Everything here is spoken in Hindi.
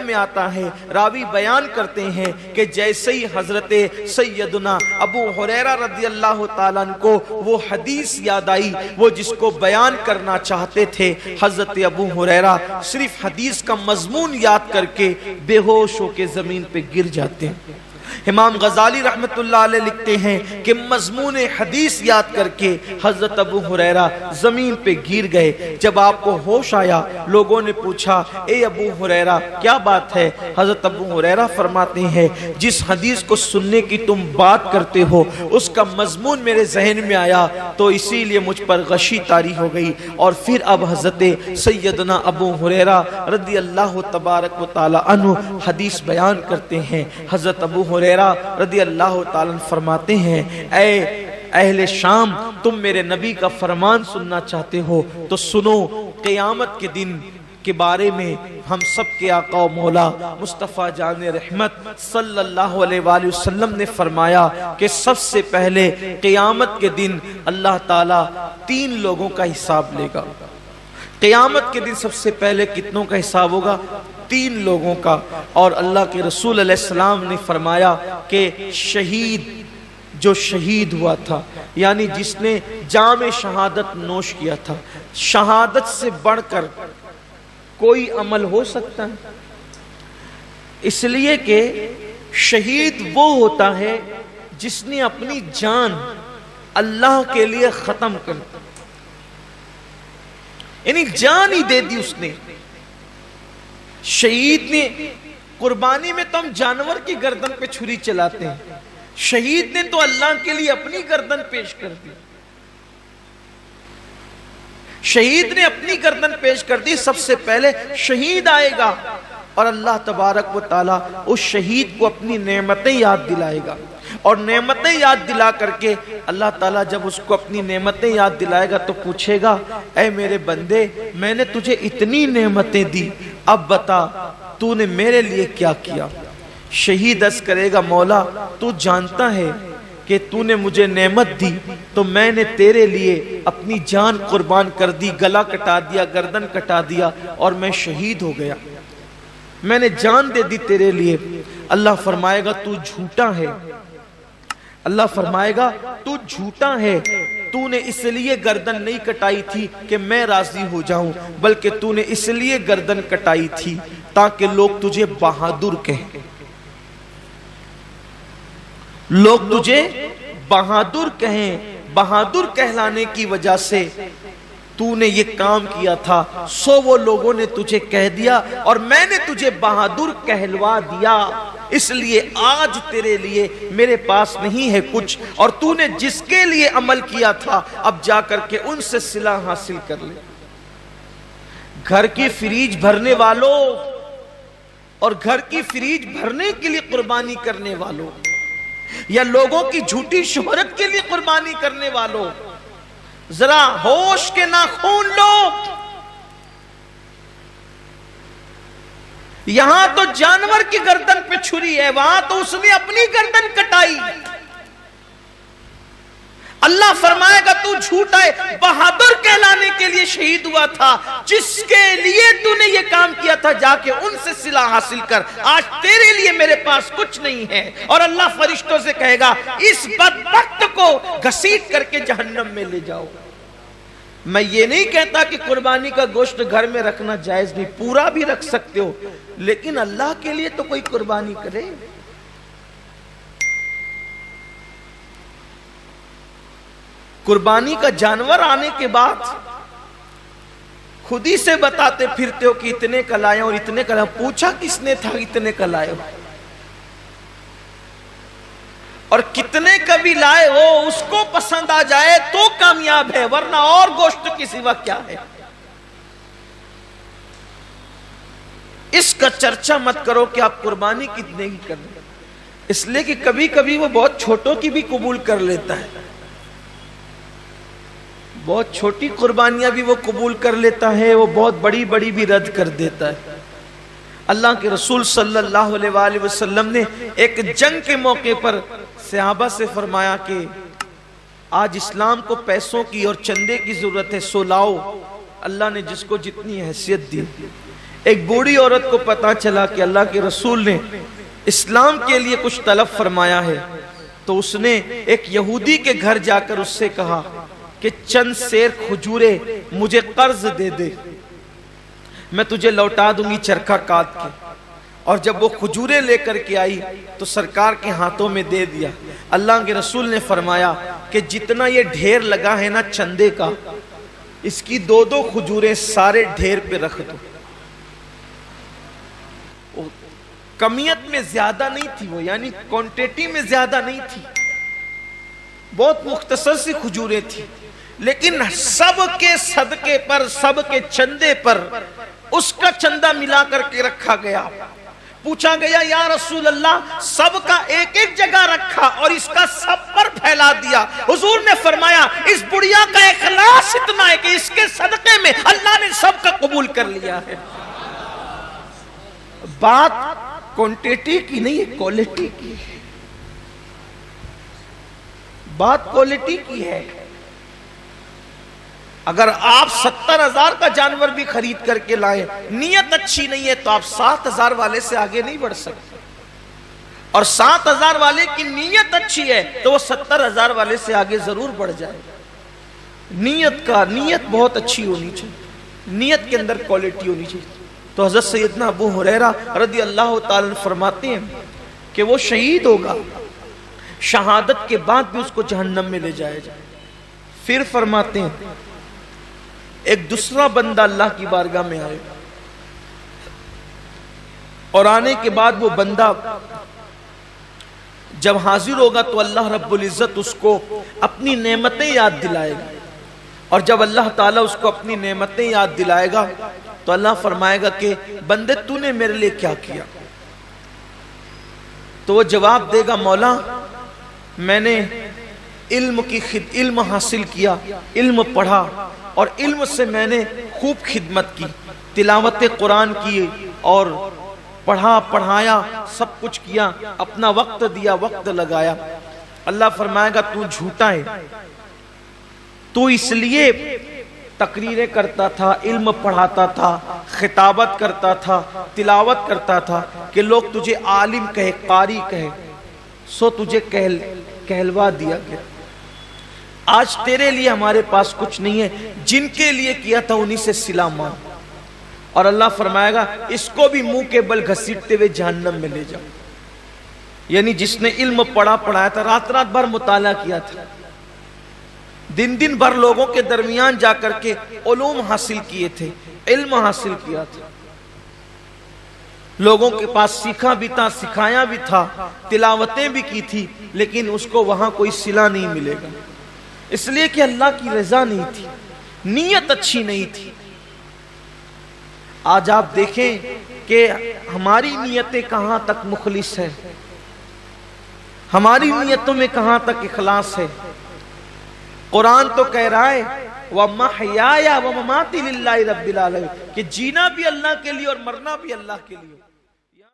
में आता है, रावी बयान करते हैं कि जैसे ही हजरत सैयदना अबू हुरैरा रज़ी अल्लाह ताला अन्हु को वो हदीस याद आई, वो जिसको बयान करना चाहते थे, हजरत अबू हुरैरा सिर्फ हदीस का मजमून याद करके बेहोश होकर जमीन पे गिर जाते हैं। इमाम गजाली रहमतुल्लाह अलैह लिखते हैं कि मजमून हदीस याद करके हजरत अबू हुरैरा जमीन पे गिर गए। जब आपको होश आया, लोगों ने पूछा, ए अबू हुरैरा क्या बात है? हजरत अबू हुरैरा फरमाते हैं, जिस हदीस को सुनने की तुम बात करते हो उसका मजमून मेरे जहन में आया तो इसीलिए मुझ पर गशी तारी हो गई। और फिर अब हजरत सैयदना अबू हुरैरा रज़ी अल्लाह तबारक व तआला अन्हु हदीस बयान करते हैं। हजरत अबू हुरैरा रज़ी अल्लाह ताला फरमाते हैं, ऐ अहले शाम, तुम मेरे नबी का फरमान सुनना चाहते हो तो सुनो, क़यामत के दिन के बारे में हम सब के आका मौला मुस्तफ़ा जान रहमत सल्लल्लाहु अलैहि वसल्लम ने फरमाया कि सबसे पहले क़यामत के दिन अल्लाह ताला 3 लोगों का हिसाब लेगा। क़यामत के दिन सबसे पहले कितनों का हिसाब होगा? 3 लोगों का। और अल्लाह के रसूल अलैहिस्सलाम ने फरमाया कि शहीद, जो शहीद हुआ था, यानी जिसने जाम शहादत नोश किया था, शहादत से बढ़कर कोई अमल हो सकता है? इसलिए कि शहीद वो होता है जिसने अपनी जान अल्लाह के लिए खत्म कर दी, यानी जान ही दे दी उसने। शहीद ने, कुर्बानी में तो हम जानवर की गर्दन पे छुरी चलाते हैं, शहीद ने तो अल्लाह के लिए अपनी गर्दन पेश कर दी। शहीद ने अपनी गर्दन पेश कर दी। सबसे पहले शहीद आएगा और अल्लाह तबारक व तआला उस शहीद को अपनी नेमतें याद दिलाएगा। और नेमतें याद दिला करके अल्लाह ताला जब उसको अपनी नेमतें याद दिलाएगा तो पूछेगा, ऐ मेरे बंदे, मैंने तुझे इतनी नेमतें दी, अब बता तूने मेरे लिए क्या किया? शहीद अर्ज़ करेगा, मौला तू जानता है कि तूने मुझे नेमत दी तो मैंने तेरे लिए अपनी जान कुर्बान कर दी, गला कटा दिया, गर्दन कटा दिया और मैं शहीद हो गया, मैंने जान दे दी तेरे लिए। अल्लाह फरमाएगा तू झूठा है, अल्लाह फरमाएगा तू झूठा है, तूने इसलिए गर्दन नहीं कटाई थी कि मैं राजी हो जाऊं, बल्कि तूने इसलिए गर्दन कटाई थी ताकि लोग तुझे बहादुर कहें, लोग तुझे बहादुर कहें। बहादुर कहलाने की वजह से तूने ये काम किया था, सो वो लोगों ने तुझे कह दिया और मैंने तुझे बहादुर कहलवा दिया, इसलिए आज तेरे लिए मेरे पास नहीं है कुछ, और तूने जिसके लिए अमल किया था अब जाकर के उनसे सिला हासिल कर ले। घर की फ्रीज भरने वालों और घर की फ्रीज भरने के लिए कुर्बानी करने वालों, या लोगों की झूठी शोहरत के लिए कुर्बानी करने वालों, जरा होश के नाखून लो। यहां तो जानवर की गर्दन पे छुरी है, वहां तो उसने अपनी गर्दन कटाई। अल्लाह फरमाएगा तू झूठा है, बहादुर कहलाने के लिए शहीद हुआ था, जिसके लिए तूने ये काम किया था जाके उनसे सिला हासिल कर, आज तेरे लिए मेरे पास कुछ नहीं है। और अल्लाह फरिश्तों से कहेगा इस बदबख्त को घसीट करके जहन्नम में ले जाओ। मैं ये नहीं कहता कि कुर्बानी का गोश्त घर में रखना जायज नहीं, पूरा भी रख सकते हो, लेकिन अल्लाह के लिए तो कोई कुर्बानी करे। कुर्बानी का जानवर आने के बाद खुद ही से बताते फिरते हो कि इतने का लाए और इतने का लाए, पूछा किसने था इतने का लाए हो, और कितने कभी लाए हो, उसको पसंद आ जाए तो कामयाब है, वरना और गोश्त के सिवा क्या है। इसका चर्चा मत करो कि आप कुर्बानी कितने की कर रहे, इसलिए कि कभी कभी वो बहुत छोटों की भी कबूल कर लेता है, बहुत छोटी कुर्बानियां भी वो कबूल कर लेता है, वो बहुत बड़ी बड़ी भी रद्द कर देता है। अल्लाह के रसूल सल्लल्लाहु अलैहि वसल्लम ने एक जंग के मौके पर सहाबा से फरमाया कि आज इस्लाम को पैसों की और चंदे की जरूरत है, सो लाओ। अल्लाह ने जिसको जितनी हैसियत दी, एक बूढ़ी औरत को पता चला कि अल्लाह के रसूल ने इस्लाम के लिए कुछ तलब फरमाया है, तो उसने एक यहूदी के घर जाकर उससे कहा कि चंद सेर खजूरे मुझे कर्ज दे दे, मैं तुझे लौटा दूंगी चरखा काट के। और जब वो खजूरे लेकर के आई तो सरकार के हाथों में दे दिया। अल्लाह के रसूल ने फरमाया कि जितना ये ढेर लगा है ना चंदे का, इसकी 2-2 खजूरें सारे ढेर पे रख दो। कमियत में ज्यादा नहीं थी वो, यानी क्वांटिटी में ज्यादा नहीं थी, बहुत मुख्तसर सी खजूरें थी, लेकिन सबके सदके पर, सबके चंदे पर उसका चंदा मिला करके रखा गया। पूछा गया या रसूल अल्लाह, सबका एक एक जगह रखा और इसका सब पर फैला दिया। हुजूर ने फरमाया इस बुढ़िया का इखलास इतना है कि इसके सदके में अल्लाह ने सबका कबूल कर लिया है। बात क्वांटिटी की नहीं है, क्वालिटी की है। बात क्वालिटी की है। अगर आप 70,000 का जानवर भी खरीद करके लाए, नीयत अच्छी नहीं है तो आप 7,000 वाले से आगे नहीं बढ़ सकते, और 7,000 वाले की नीयत अच्छी है तो वो 70,000 वाले से आगे जरूर बढ़ जाएगा। नीयत बहुत अच्छी होनी चाहिए, नीयत के अंदर क्वालिटी होनी चाहिए। तो हज़रत सैयदना अबू हुरैरा रज़ी अल्लाह ताला अन्हु फरमाते हैं कि वो शहीद होगा, शहादत के बाद भी उसको जहन्नम में ले जाया जाए। फिर फरमाते हैं एक दूसरा बंदा अल्लाह की बारगाह में आए, और आने के बाद वो बंदा जब हाजिर होगा तो अल्लाह रब्बुल इज्जत उसको अपनी नेमतें याद दिलाएगा, और जब अल्लाह ताला उसको अपनी नेमतें याद दिलाएगा तो अल्लाह फरमाएगा कि बंदे तूने मेरे लिए क्या किया। तो वो जवाब देगा मौला मैंने इल्म हासिल किया, इल्म पढ़ा, और इल्म से मैंने खूब खिदमत की, तिलावत कुरान की और पढ़ा पढ़ाया, सब कुछ किया, अपना वक्त दिया, वक्त लगाया। अल्लाह फरमाएगा तू झूठा है, तू इसलिए तकरीरें करता था, इल्म पढ़ाता था, खिताबत करता था, तिलावत करता था कि लोग तुझे आलिम कहे, कारी कहे, सो तुझे कहलवा दिया गया। आज तेरे लिए हमारे पास कुछ नहीं है, जिनके लिए किया था उन्हीं से सिला मांग। और अल्लाह फरमाएगा इसको भी मुंह के बल घसीटते हुए जहन्नम में ले जाओ। यानी जिसने इल्म पढ़ाया था, रात रात भर मुताला किया था, दिन दिन भर लोगों के दरमियान जाकर के उलूम हासिल किए थे, इल्म हासिल किया था, लोगों के पास सीखा भी था, सिखाया भी था, तिलावतें भी की थी, लेकिन उसको वहां कोई सिला नहीं मिलेगा, इसलिए कि अल्लाह की रजा नहीं थी, नीयत अच्छी नहीं थी। आज आप देखें कि हमारी नीयतें कहां तक मुखलिस है, हमारी नीयतों में कहां तक इखलास है। कुरान तो कह रहा है व महयाया व ममाती लिल्लाहि रब्बिल आलमीन, कि जीना भी अल्लाह के लिए और मरना भी अल्लाह के लिए।